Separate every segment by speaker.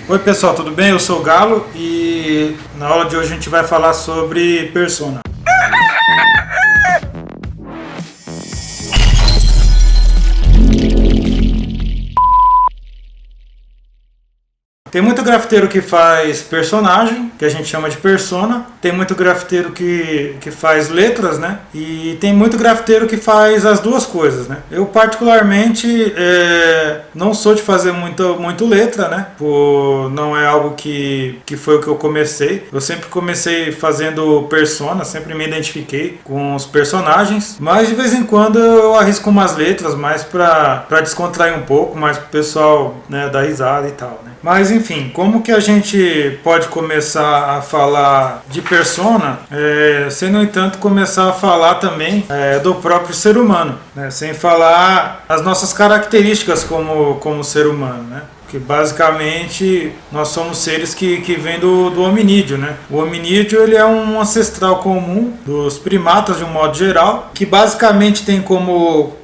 Speaker 1: Oi pessoal, tudo bem? Eu sou o Galo e na aula de hoje a gente vai falar sobre persona. Tem muito grafiteiro que faz personagem, que a gente chama de persona. Tem muito grafiteiro que faz letras, né? E tem muito grafiteiro que faz as duas coisas, né? Eu particularmente não sou de fazer muito letra, né? Não é algo que foi o que eu comecei. Eu sempre comecei fazendo persona, sempre me identifiquei com os personagens. Mas de vez em quando eu arrisco umas letras mais pra descontrair um pouco, mais pro pessoal, né, dar risada e tal, né? Mas enfim, como que a gente pode começar a falar de persona, sem no entanto começar a falar também do próprio ser humano, né? Sem falar as nossas características como ser humano, né? Que basicamente nós somos seres que vêm do hominídeo, né? O hominídeo ele é um ancestral comum dos primatas de um modo geral, que basicamente tem como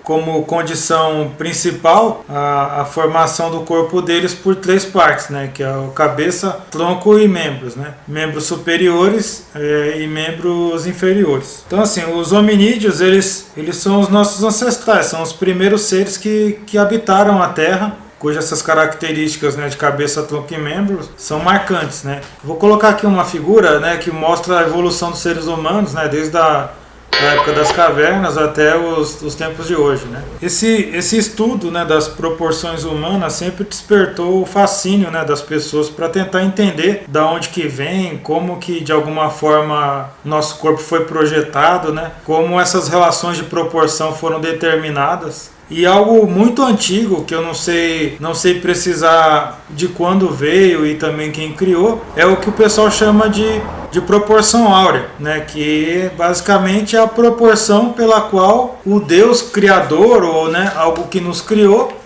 Speaker 1: condição principal a formação do corpo deles por três partes, né? Que é o cabeça, tronco e membros, né? Membros superiores e membros inferiores. Então assim, os hominídeos eles são os nossos ancestrais, são os primeiros seres que habitaram a Terra, cujas essas características, né, de cabeça, tronco e membros são marcantes, né? Vou colocar aqui uma figura, né, que mostra a evolução dos seres humanos, né, desde a época das cavernas até os tempos de hoje, né? Esse estudo, né, das proporções humanas sempre despertou o fascínio, né, das pessoas para tentar entender da onde que vem, como que de alguma forma nosso corpo foi projetado, né? Como essas relações de proporção foram determinadas. E algo muito antigo, que eu não sei precisar de quando veio e também quem criou, é o que o pessoal chama de proporção áurea, né? Que basicamente é a proporção pela qual o Deus criador, ou, né, algo que nos criou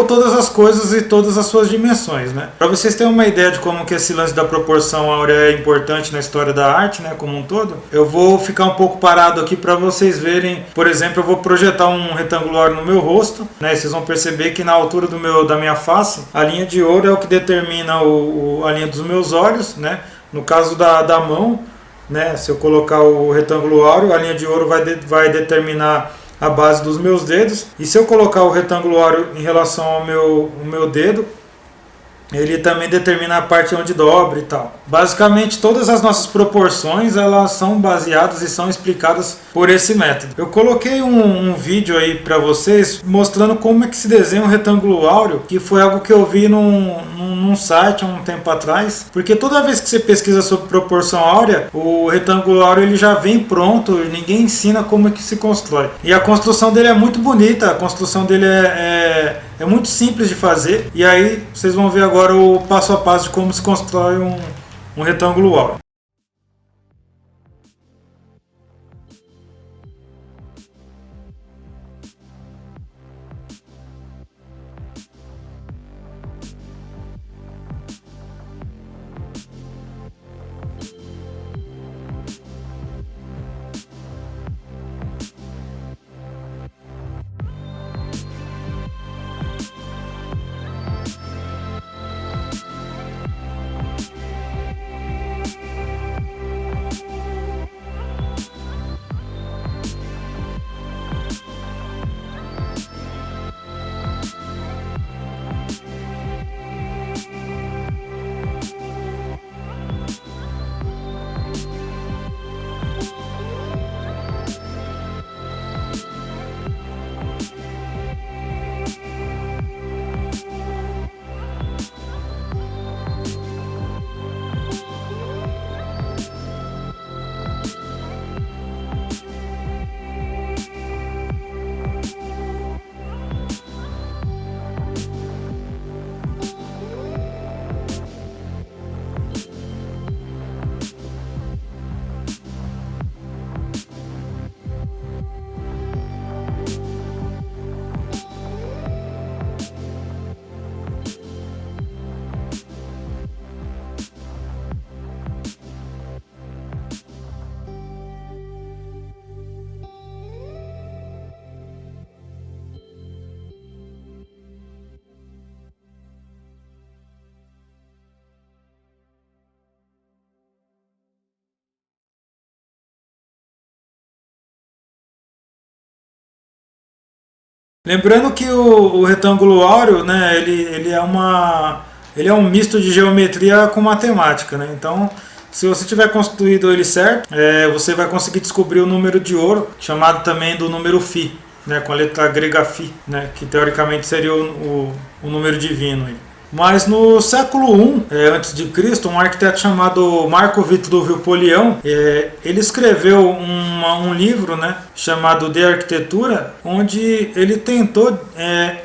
Speaker 1: todas as coisas e todas as suas dimensões, né? Para vocês terem uma ideia de como que esse lance da proporção áurea é importante na história da arte, né, como um todo, eu vou ficar um pouco parado aqui para vocês verem. Por exemplo, eu vou projetar um retangular no meu rosto, né? E vocês vão perceber que na altura da minha face, a linha de ouro é o que determina a linha dos meus olhos, né? No caso da mão, né? Se eu colocar o retângulo áureo, a linha de ouro vai determinar a base dos meus dedos, e se eu colocar o retângulo áureo em relação ao meu dedo, ele também determina a parte onde dobra e tal. Basicamente, todas as nossas proporções elas são baseadas e são explicadas por esse método. Eu coloquei um vídeo aí para vocês mostrando como é que se desenha um retângulo áureo, que foi algo que eu vi num site há um tempo atrás, porque toda vez que você pesquisa sobre proporção áurea, o retângulo áureo ele já vem pronto, ninguém ensina como é que se constrói. E a construção dele é muito bonita, a construção dele é muito simples de fazer, e aí vocês vão ver agora o passo a passo de como se constrói um retângulo áureo. Lembrando que o retângulo áureo, né, ele é um misto de geometria com matemática, né? Então, se você tiver construído ele certo, você vai conseguir descobrir o número de ouro, chamado também do número φ, né, com a letra grega φ, né, que teoricamente seria o número divino aí. Mas no século I a.C., um arquiteto chamado Marco Vitruvio Polião, ele escreveu um livro, né, chamado De Arquitetura, onde ele tentou,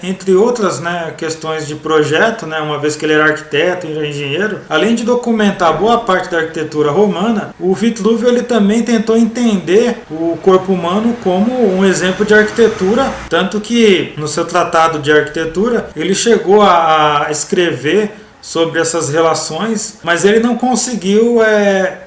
Speaker 1: entre outras, né, questões de projeto, né, uma vez que ele era arquiteto e era engenheiro, além de documentar boa parte da arquitetura romana, o Vitruvio ele também tentou entender o corpo humano como um exemplo de arquitetura, tanto que no seu tratado de arquitetura ele chegou a escrever sobre essas relações, mas ele não conseguiu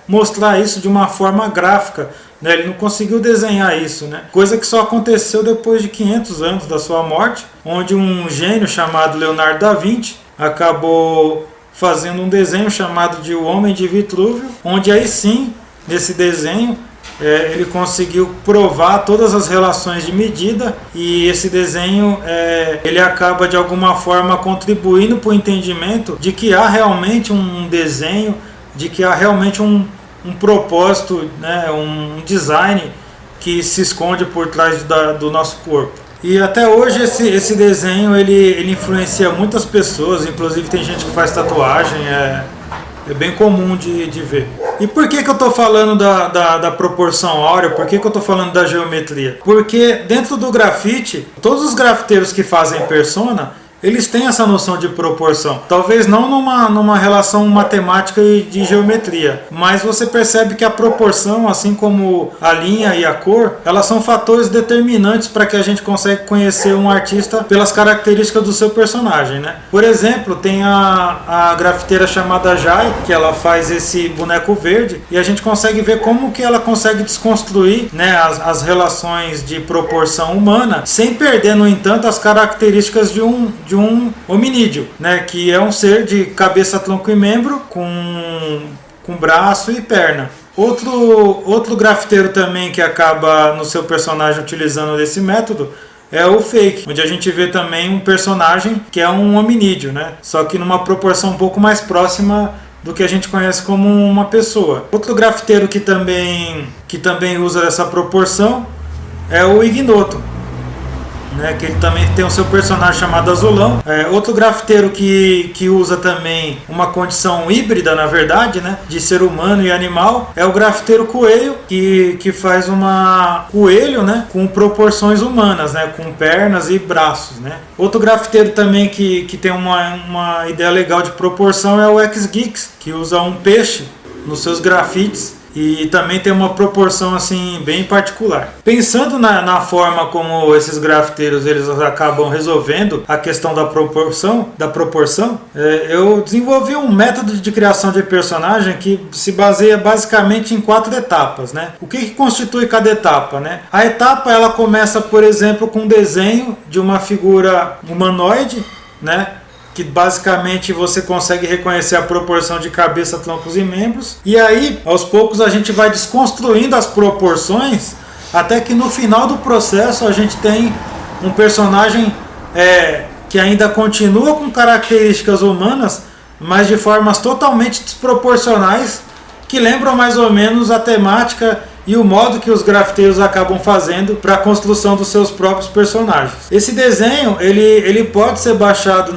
Speaker 1: mostrar isso de uma forma gráfica, né? Ele não conseguiu desenhar isso, né? Coisa que só aconteceu depois de 500 anos da sua morte, onde um gênio chamado Leonardo da Vinci acabou fazendo um desenho chamado de O Homem de Vitruvio, onde aí sim, nesse desenho, ele conseguiu provar todas as relações de medida, e esse desenho ele acaba de alguma forma contribuindo para o entendimento de que há realmente um desenho, de que há realmente um propósito, né, um design que se esconde por trás do nosso corpo. E até hoje esse desenho ele influencia muitas pessoas, inclusive tem gente que faz tatuagem, é bem comum de ver. E por que eu estou falando da proporção áurea? Por que eu estou falando da geometria? Porque dentro do grafite, todos os grafiteiros que fazem persona, eles têm essa noção de proporção. Talvez não numa relação matemática e de geometria, mas você percebe que a proporção, assim como a linha e a cor, elas são fatores determinantes para que a gente consiga conhecer um artista pelas características do seu personagem, né? Por exemplo, tem a grafiteira chamada Jai, que ela faz esse boneco verde, e a gente consegue ver como que ela consegue desconstruir, né, as relações de proporção humana, sem perder, no entanto, as características de um hominídeo, né, que é um ser de cabeça, tronco e membro, com braço e perna. Outro grafiteiro também que acaba no seu personagem utilizando esse método é o fake, onde a gente vê também um personagem que é um hominídeo, né, só que numa proporção um pouco mais próxima do que a gente conhece como uma pessoa. Outro grafiteiro que também usa essa proporção é o Ignoto, né, que ele também tem o seu personagem chamado Azulão. Outro grafiteiro que usa também uma condição híbrida, na verdade, né, de ser humano e animal, é o grafiteiro Coelho, que faz coelho, né, com proporções humanas, né, com pernas e braços, né. Outro grafiteiro também que tem uma ideia legal de proporção é o X-Geeks, que usa um peixe nos seus grafites, e também tem uma proporção assim bem particular. Pensando na forma como esses grafiteiros eles acabam resolvendo a questão da proporção, eu desenvolvi um método de criação de personagem que se baseia basicamente em 4 etapas, né? O que constitui cada etapa, né? A etapa ela começa, por exemplo, com um desenho de uma figura humanoide, né, que basicamente você consegue reconhecer a proporção de cabeça, troncos e membros. E aí, aos poucos, a gente vai desconstruindo as proporções, até que no final do processo a gente tem um personagem que ainda continua com características humanas, mas de formas totalmente desproporcionais, que lembram mais ou menos a temática e o modo que os grafiteiros acabam fazendo para a construção dos seus próprios personagens. Esse desenho ele pode ser baixado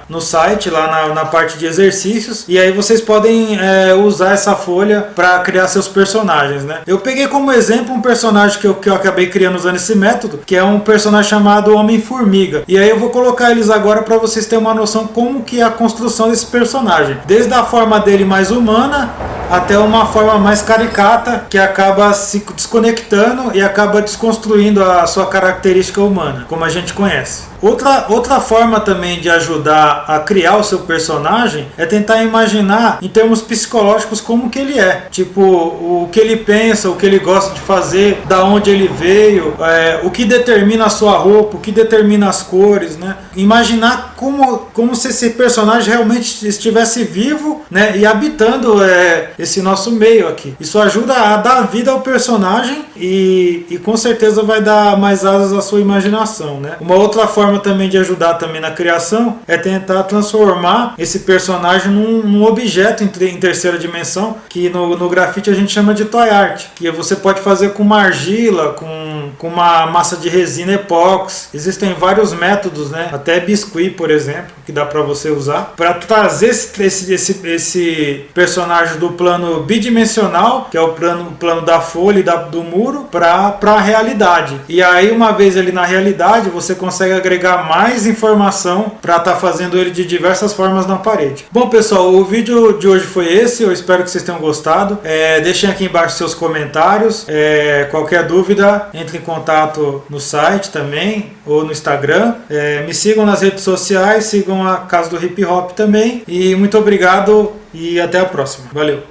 Speaker 1: no site, lá na parte de exercícios, e aí vocês podem usar essa folha para criar seus personagens, né? Eu peguei como exemplo um personagem que eu acabei criando usando esse método, que é um personagem chamado Homem-Formiga, e aí eu vou colocar eles agora para vocês terem uma noção como que é a construção desse personagem, desde a forma dele mais humana até uma forma mais caricata, que acaba se desconectando e acaba desconstruindo a sua característica humana, como a gente conhece. Outra forma também de ajudar a criar o seu personagem é tentar imaginar em termos psicológicos como que ele é. Tipo, o que ele pensa, o que ele gosta de fazer, da onde ele veio, o que determina a sua roupa, o que determina as cores, né? Imaginar como se esse personagem realmente estivesse vivo, né? E habitando esse nosso meio aqui. Isso ajuda a dar vida ao personagem e com certeza vai dar mais asas à sua imaginação, né? Uma outra forma também de ajudar também na criação é tentar transformar esse personagem num objeto em terceira dimensão, que no grafite a gente chama de toy art, que você pode fazer com uma argila, com uma massa de resina epóxi. Existem vários métodos, né? Até biscuit, por exemplo, que dá para você usar para trazer esse personagem do plano bidimensional, que é o plano da folha e do muro, para a realidade. E aí, uma vez ele na realidade, você consegue agregar mais informação para estar fazendo ele de diversas formas na parede. Bom, pessoal, o vídeo de hoje foi esse. Eu espero que vocês tenham gostado. Deixem aqui embaixo seus comentários. Qualquer dúvida, entre em contato no site também ou no Instagram. Me sigam nas redes sociais, sigam a Casa do Hip Hop também. E muito obrigado e até a próxima. Valeu!